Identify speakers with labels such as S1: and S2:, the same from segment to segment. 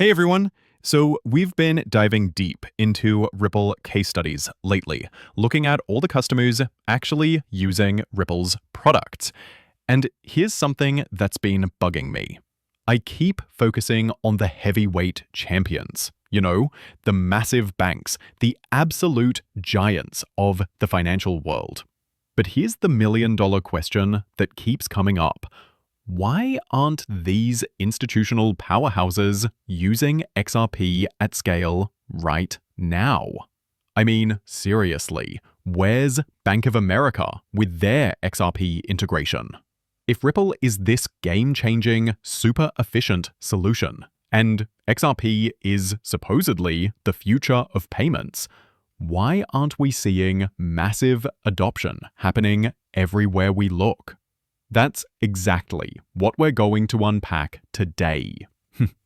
S1: Hey everyone! So, we've been diving deep into Ripple case studies lately, looking at all the customers actually using Ripple's products. And here's something that's been bugging me. I keep focusing on the heavyweight champions, the massive banks, the absolute giants of the financial world. But here's the million-dollar question that keeps coming up. Why aren't these institutional powerhouses using XRP at scale right now? I mean, seriously, where's Bank of America with their XRP integration? If Ripple is this game-changing, super efficient solution, and XRP is supposedly the future of payments, why aren't we seeing massive adoption happening everywhere we look? That's exactly what we're going to unpack today.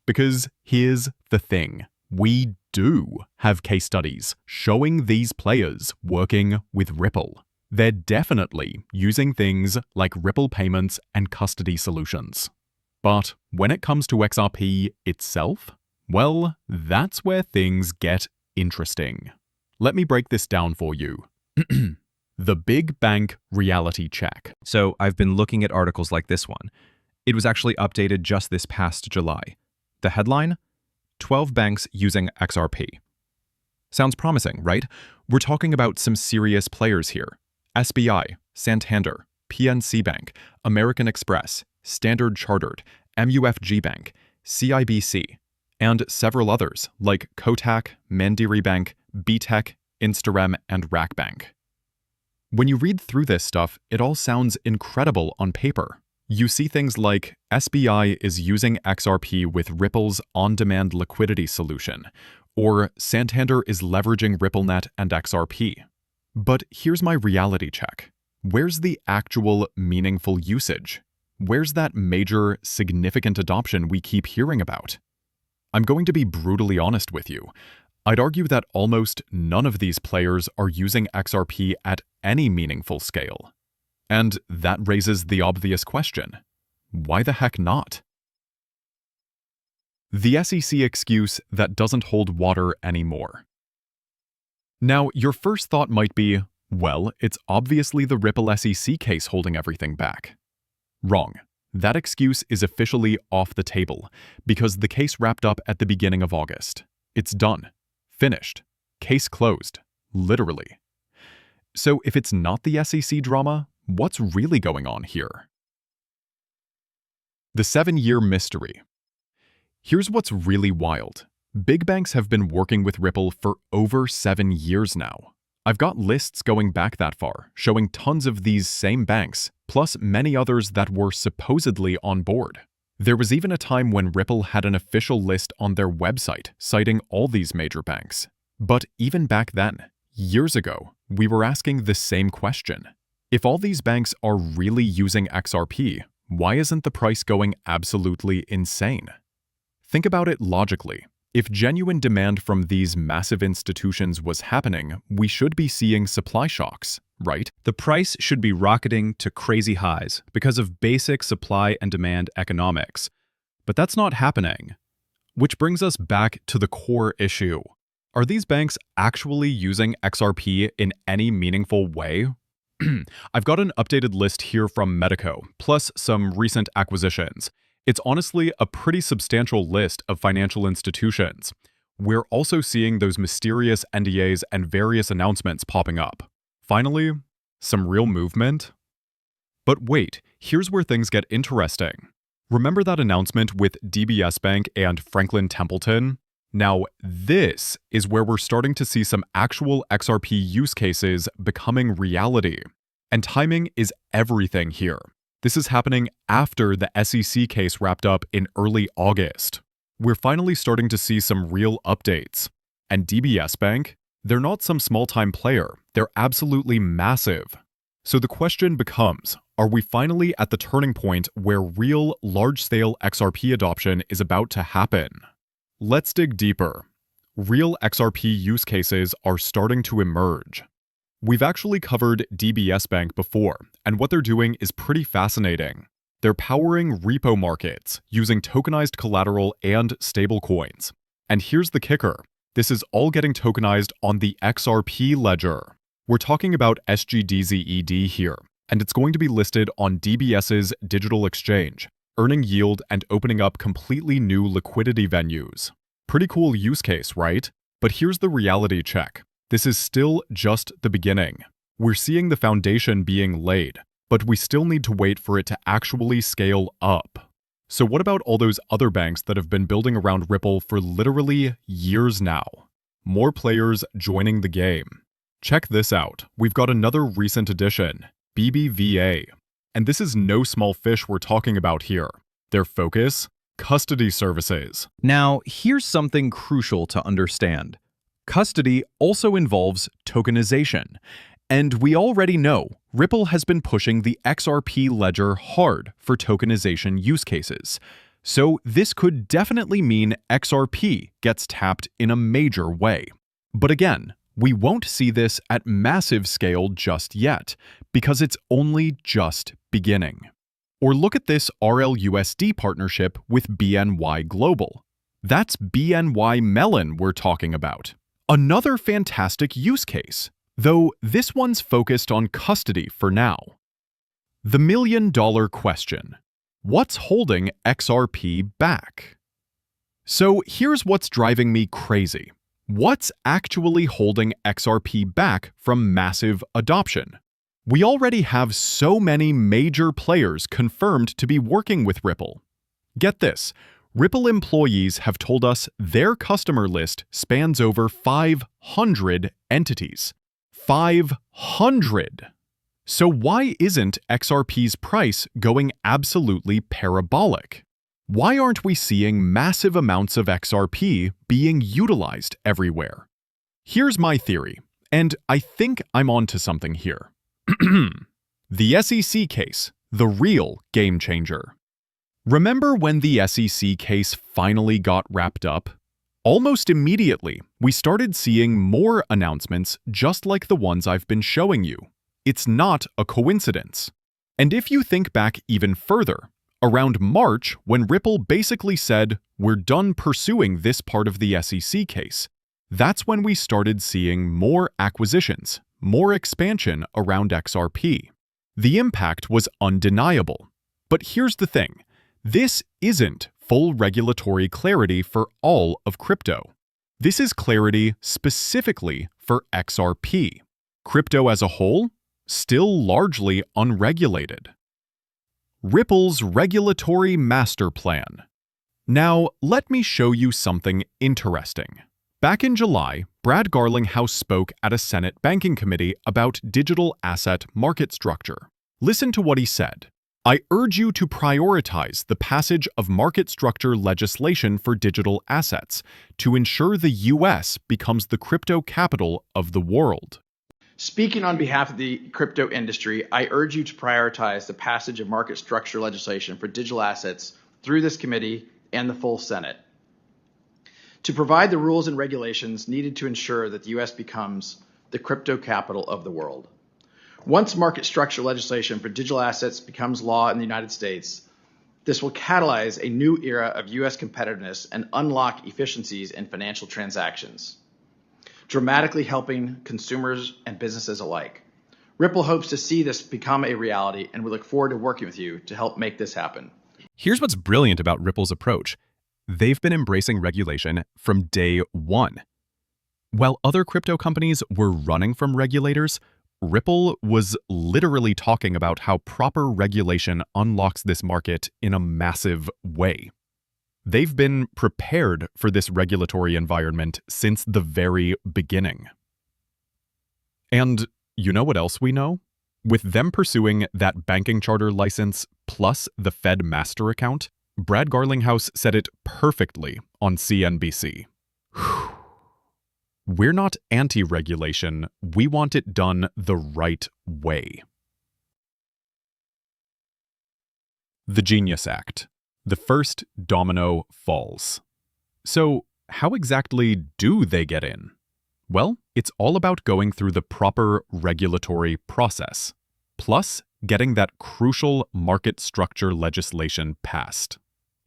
S1: Because here's the thing. We do have case studies showing these players working with Ripple. They're definitely using things like Ripple payments and custody solutions. But when it comes to XRP itself, well, that's where things get interesting. Let me break this down for you. The Big Bank Reality Check.
S2: So I've been looking at articles like this one. It was actually updated just this past July. The headline? 12 banks using XRP. Sounds promising, right? We're talking about some serious players here. SBI, Santander, PNC Bank, American Express, Standard Chartered, MUFG Bank, CIBC, and several others like Kotak, Mandiri Bank, BTEC, Instarem, and Rack Bank. When you read through this stuff, it all sounds incredible on paper. You see things like SBI is using XRP with Ripple's on-demand liquidity solution, or Santander is leveraging RippleNet and XRP. But here's my reality check. Where's the actual meaningful usage? Where's that major, significant adoption we keep hearing about? I'm going to be brutally honest with you. I'd argue that almost none of these players are using XRP at any meaningful scale. And that raises the obvious question. Why the heck not? The SEC excuse that doesn't hold water anymore. Now, your first thought might be, well, it's obviously the Ripple SEC case holding everything back. Wrong. That excuse is officially off the table because the case wrapped up at the beginning of August. It's done. Finished. Case closed. Literally. So if it's not the SEC drama, what's really going on here? The 7-year mystery. Here's what's really wild. Big banks have been working with Ripple for over 7 years now. I've got lists going back that far, showing tons of these same banks, plus many others that were supposedly on board. There was even a time when Ripple had an official list on their website citing all these major banks. But even back then, years ago, we were asking the same question. If all these banks are really using XRP, why isn't the price going absolutely insane? Think about it logically. If genuine demand from these massive institutions was happening, we should be seeing supply shocks, right? The price should be rocketing to crazy highs because of basic supply and demand economics. But that's not happening. Which brings us back to the core issue. Are these banks actually using XRP in any meaningful way? I've got an updated list here from Medico, plus some recent acquisitions. It's honestly a pretty substantial list of financial institutions. We're also seeing those mysterious NDAs and various announcements popping up. Finally, some real movement. But wait, here's where things get interesting. Remember that announcement with DBS Bank and Franklin Templeton? Now, this is where we're starting to see some actual XRP use cases becoming reality. And timing is everything here. This is happening after the SEC case wrapped up in early August. We're finally starting to see some real updates. And DBS Bank? They're not some small-time player. They're absolutely massive. So the question becomes, are we finally at the turning point where real large-scale XRP adoption is about to happen? Let's dig deeper. Real XRP use cases are starting to emerge. We've actually covered DBS Bank before, and what they're doing is pretty fascinating. They're powering repo markets using tokenized collateral and stablecoins. And here's the kicker. This is all getting tokenized on the XRP ledger. We're talking about SGDZED here, and it's going to be listed on DBS's digital exchange, earning yield and opening up completely new liquidity venues. Pretty cool use case, right? But here's the reality check. This is still just the beginning. We're seeing the foundation being laid, but we still need to wait for it to actually scale up. So what about all those other banks that have been building around Ripple for literally years now? More players joining the game. Check this out. We've got another recent addition, BBVA. And this is no small fish we're talking about here. Their focus? Custody services.
S1: Now, here's something crucial to understand. Custody also involves tokenization. And we already know Ripple has been pushing the XRP ledger hard for tokenization use cases. So this could definitely mean XRP gets tapped in a major way. But again, we won't see this at massive scale just yet, because it's only just beginning. Or look at this RLUSD partnership with BNY Global. That's BNY Mellon we're talking about. Another fantastic use case, though this one's focused on custody for now. The million-dollar question. What's holding XRP back? So here's what's driving me crazy. What's actually holding XRP back from massive adoption? We already have so many major players confirmed to be working with Ripple. Get this, Ripple employees have told us their customer list spans over 500 entities. 500! So why isn't XRP's price going absolutely parabolic? Why aren't we seeing massive amounts of XRP being utilized everywhere? Here's my theory, and I think I'm onto something here. The SEC case, the real game changer. Remember when the SEC case finally got wrapped up? Almost immediately, we started seeing more announcements just like the ones I've been showing you. It's not a coincidence. And if you think back even further, around March, when Ripple basically said, "We're done pursuing this part of the SEC case," that's when we started seeing more acquisitions, more expansion around XRP. The impact was undeniable. But here's the thing. This isn't full regulatory clarity for all of crypto. This is clarity specifically for XRP. Crypto as a whole? Still largely unregulated. Ripple's regulatory master plan. Now, let me show you something interesting. Back in July, Brad Garlinghouse spoke at a Senate Banking Committee about digital asset market structure. Listen to what he said. "I urge you to prioritize the passage of market structure legislation for digital assets to ensure the U.S. becomes the crypto capital of the world."
S3: Speaking on behalf of the crypto industry, I urge you to prioritize the passage of market structure legislation for digital assets through this committee and the full Senate, to provide the rules and regulations needed to ensure that the U.S. becomes the crypto capital of the world. Once market structure legislation for digital assets becomes law in the United States, this will catalyze a new era of U.S. competitiveness and unlock efficiencies in financial transactions, dramatically helping consumers and businesses alike. Ripple hopes to see this become a reality, and we look forward to working with you to help make this happen.
S1: Here's what's brilliant about Ripple's approach. They've been embracing regulation from day one. While other crypto companies were running from regulators, Ripple was literally talking about how proper regulation unlocks this market in a massive way. They've been prepared for this regulatory environment since the very beginning. And you know what else we know? With them pursuing that banking charter license plus the Fed master account, Brad Garlinghouse said it perfectly on CNBC. We're not anti-regulation, we want it done the right way. The Genius Act. The first domino falls. So, how exactly do they get in? Well, it's all about going through the proper regulatory process, plus
S2: getting that crucial market structure legislation passed.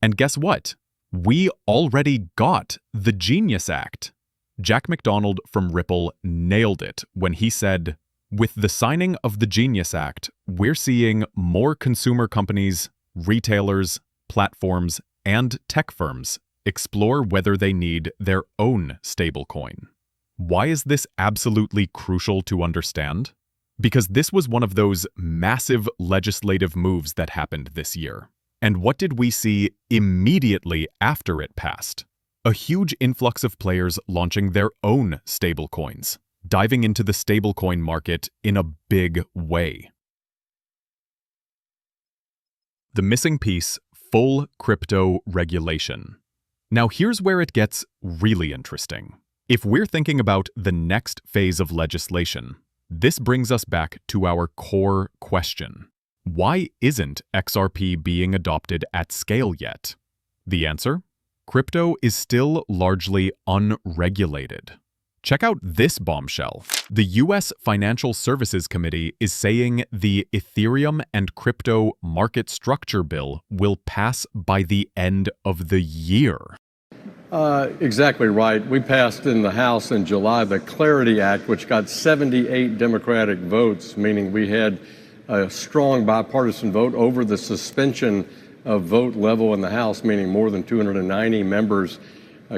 S2: And guess what? We already got the Genius Act. Jack McDonald from Ripple nailed it when he said, "With the signing of the Genius Act, we're seeing more consumer companies, retailers, platforms, and tech firms explore whether they need their own stablecoin." Why is this absolutely crucial to understand? Because this was one of those massive legislative moves that happened this year. And what did we see immediately after it passed? A huge influx of players launching their own stablecoins, diving into the stablecoin market in a big way. The missing piece: full crypto regulation. Now here's where it gets really interesting. If we're thinking about the next phase of legislation, this brings us back to our core question. Why isn't XRP being adopted at scale yet? The answer? Crypto is still largely unregulated. Check out this bombshell. The US Financial Services Committee is saying the Ethereum and Crypto Market Structure Bill will pass by the end of the year.
S4: Exactly right. We passed in the House in July the Clarity Act, which got 78 Democratic votes, meaning we had a strong bipartisan vote over the suspension of vote level in the House, meaning more than 290 members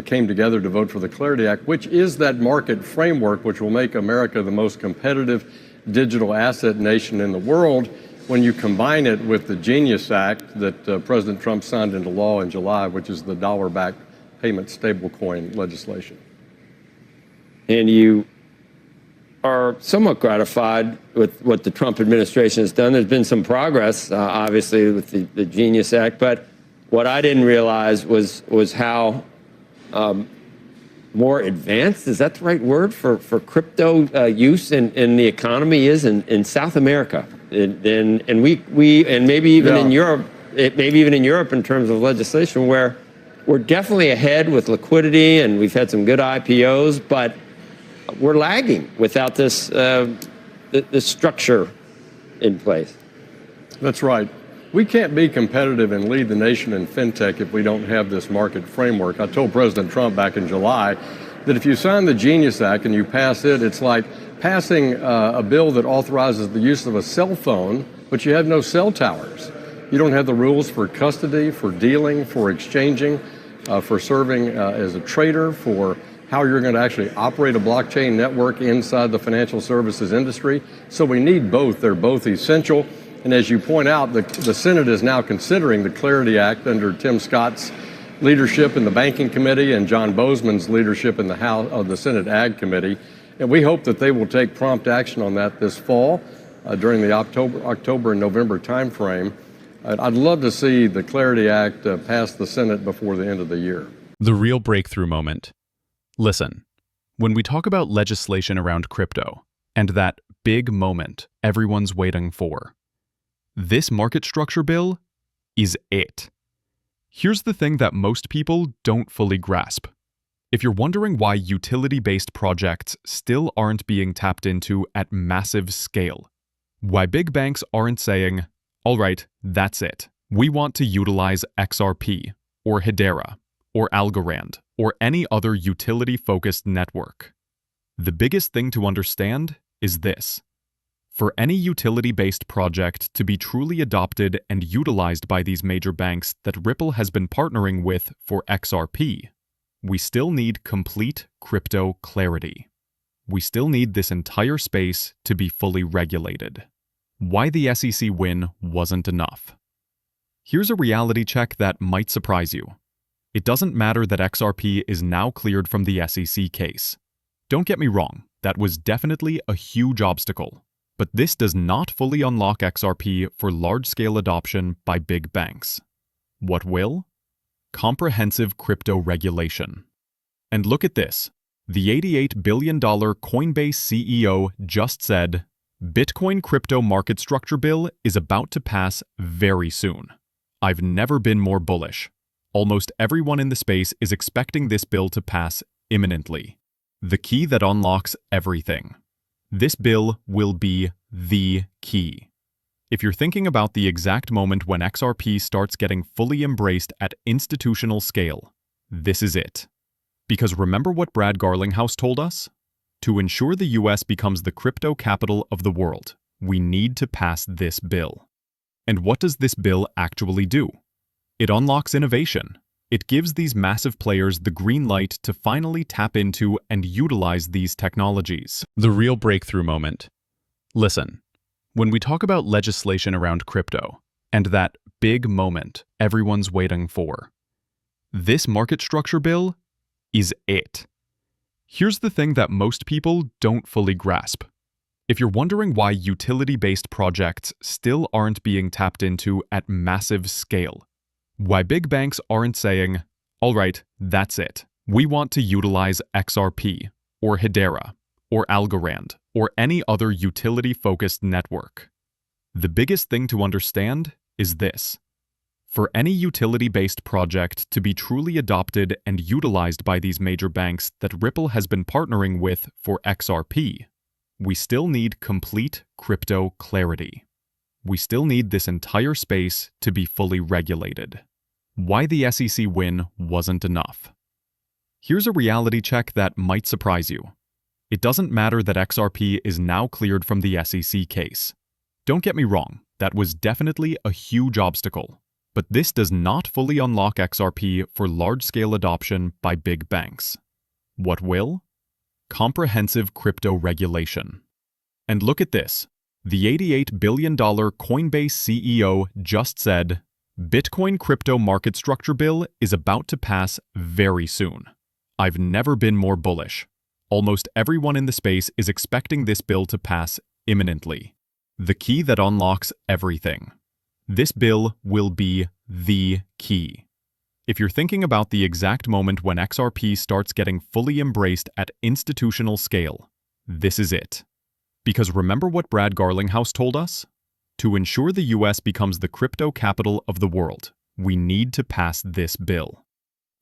S4: came together to vote for the Clarity Act, which is that market framework which will make America the most competitive digital asset nation in the world when you combine it with the Genius Act that President Trump signed into law in July, which is the dollar-backed payment stablecoin legislation.
S5: And you are somewhat gratified with what the Trump administration has done. There's been some progress, obviously, with the Genius Act, but what I didn't realize was how more advanced, is that the right word, for crypto use in the economy is in South America. And maybe even in Europe, maybe even in Europe in terms of legislation, where we're definitely ahead with liquidity and we've had some good IPOs, but we're lagging without this structure in place.
S4: That's right. We can't be competitive and lead the nation in fintech if we don't have this market framework. I told President Trump back in July that if you sign the Genius Act and you pass it, it's like passing a bill that authorizes the use of a cell phone, but you have no cell towers. You don't have the rules for custody, for dealing, for exchanging, for serving as a trader, for how you're going to actually operate a blockchain network inside the financial services industry. So we need both. They're both essential. And as you point out, the Senate is now considering the Clarity Act under Tim Scott's leadership in the Banking Committee and John Bozeman's leadership in the House of the Senate Ag Committee. And we hope that they will take prompt action on that this fall during the October and November timeframe. I'd love to see the Clarity Act pass the Senate before the end of the year.
S2: The real breakthrough moment. Listen, when we talk about legislation around crypto and that big moment everyone's waiting for, this market structure bill is it. Here's the thing that most people don't fully grasp. If you're wondering why utility-based projects still aren't being tapped into at massive scale, why big banks aren't saying, all right, that's it. We want to utilize XRP, or Hedera, or Algorand, or any other utility-focused network. The biggest thing to understand is this. For any utility-based project to be truly adopted and utilized by these major banks that Ripple has been partnering with for XRP, we still need complete crypto clarity. We still need this entire space to be fully regulated. Why the SEC win wasn't enough. Here's a reality check that might surprise you. It doesn't matter that XRP is now cleared from the SEC case. Don't get me wrong, that was definitely a huge obstacle. But this does not fully unlock XRP for large-scale adoption by big banks. What will? Comprehensive crypto regulation. And look at this. The $88 billion Coinbase CEO just said, Bitcoin crypto market structure bill is about to pass very soon. I've never been more bullish. Almost everyone in the space is expecting this bill to pass imminently. The key that unlocks everything. This bill will be the key. If you're thinking about the exact moment when XRP starts getting fully embraced at institutional scale, this is it. Because remember what Brad Garlinghouse told us? To ensure the US becomes the crypto capital of the world, we need to pass this bill. And what does this bill actually do? It unlocks innovation. It gives these massive players the green light to finally tap into and utilize these technologies.
S1: The real breakthrough moment. Listen, when we talk about legislation around crypto, and that big moment everyone's waiting for, this market structure bill is it. Here's the thing that most people don't fully grasp. If you're wondering why utility-based projects still aren't being tapped into at massive scale, why big banks aren't saying, all right, that's it. We want to utilize XRP, or Hedera, or Algorand, or any other utility-focused network. The biggest thing to understand is this. For any utility-based project to be truly adopted and utilized by these major banks that Ripple has been partnering with for XRP, we still need complete crypto clarity. We still need this entire space to be fully regulated. Why the SEC win wasn't enough. Here's a reality check that might surprise you. It doesn't matter that XRP is now cleared from the SEC case. Don't get me wrong, that was definitely a huge obstacle. But this does not fully unlock XRP for large-scale adoption by big banks. What will? Comprehensive crypto regulation. And look at this. The $88 billion Coinbase CEO just said, Bitcoin crypto market structure bill is about to pass very soon. I've never been more bullish. Almost everyone in the space is expecting this bill to pass imminently. The key that unlocks everything. This bill will be the key. If you're thinking about the exact moment when XRP starts getting fully embraced at institutional scale, this is it. Because remember what Brad Garlinghouse told us? To ensure the US becomes the crypto capital of the world, we need to pass this bill.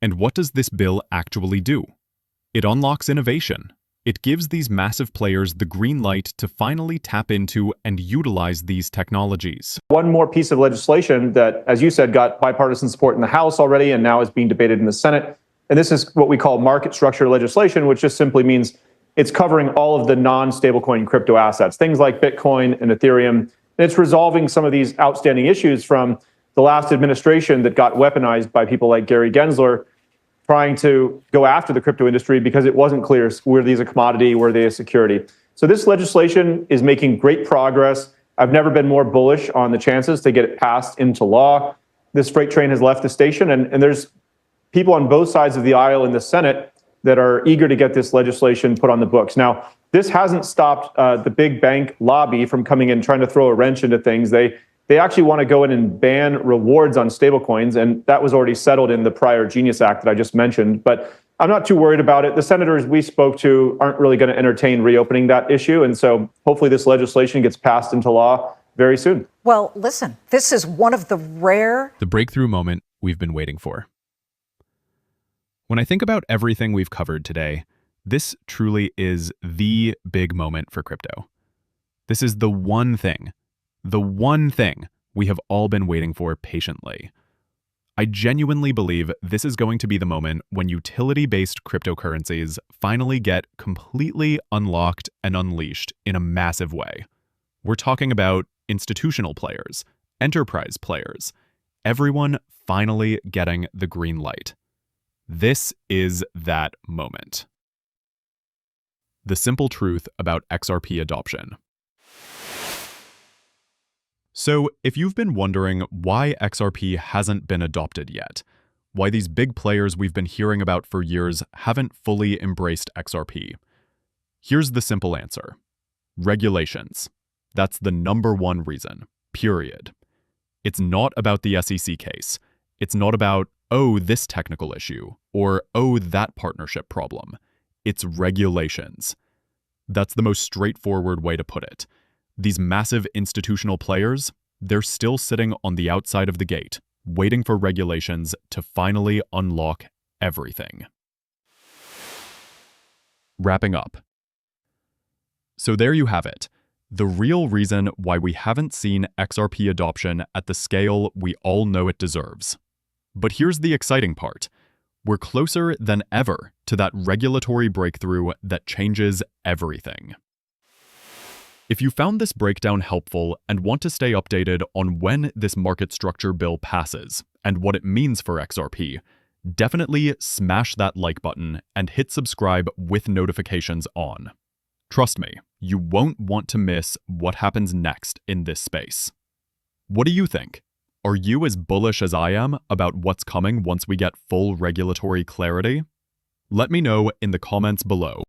S1: And what does this bill actually do? It unlocks innovation. It gives these massive players the green light to finally tap into and utilize these technologies.
S6: One more piece of legislation that, as you said, got bipartisan support in the House already and now is being debated in the Senate. And this is what we call market structure legislation, which just simply means it's covering all of the non-stablecoin crypto assets, things like Bitcoin and Ethereum. And it's resolving some of these outstanding issues from the last administration that got weaponized by people like Gary Gensler trying to go after the crypto industry because it wasn't clear, were these a commodity, were they a security? So this legislation is making great progress. I've never been more bullish on the chances to get it passed into law. This freight train has left the station, and there's people on both sides of the aisle in the Senate that are eager to get this legislation put on the books. Now, this hasn't stopped the big bank lobby from coming in trying to throw a wrench into things. They actually want to go in and ban rewards on stablecoins, and that was already settled in the prior Genius Act that I just mentioned. But I'm not too worried about it. The senators we spoke to aren't really going to entertain reopening that issue, and so hopefully this legislation gets passed into law very soon.
S7: Well, listen, this is one of the rare...
S1: The breakthrough moment we've been waiting for. When I think about everything we've covered today, this truly is the big moment for crypto. This is the one thing we have all been waiting for patiently. I genuinely believe this is going to be the moment when utility-based cryptocurrencies finally get completely unlocked and unleashed in a massive way. We're talking about institutional players, enterprise players, everyone finally getting the green light. This is that moment. The simple truth about XRP adoption. So, if you've been wondering why XRP hasn't been adopted yet, why these big players we've been hearing about for years haven't fully embraced XRP, here's the simple answer. Regulations. That's the number one reason, period. It's not about the SEC case. It's not about, oh, this technical issue, or oh, that partnership problem. It's regulations. That's the most straightforward way to put it. These massive institutional players, they're still sitting on the outside of the gate, waiting for regulations to finally unlock everything. Wrapping up. So there you have it.
S2: The real reason why we haven't seen XRP adoption at the scale we all know it deserves. But here's the exciting part. We're closer than ever to that regulatory breakthrough that changes everything. If you found this breakdown helpful and want to stay updated on when this market structure bill passes and what it means for XRP, definitely smash that like button and hit subscribe with notifications on. Trust me, you won't want to miss what happens next in this space. What do you think? Are you as bullish as I am about what's coming once we get full regulatory clarity? Let me know in the comments below.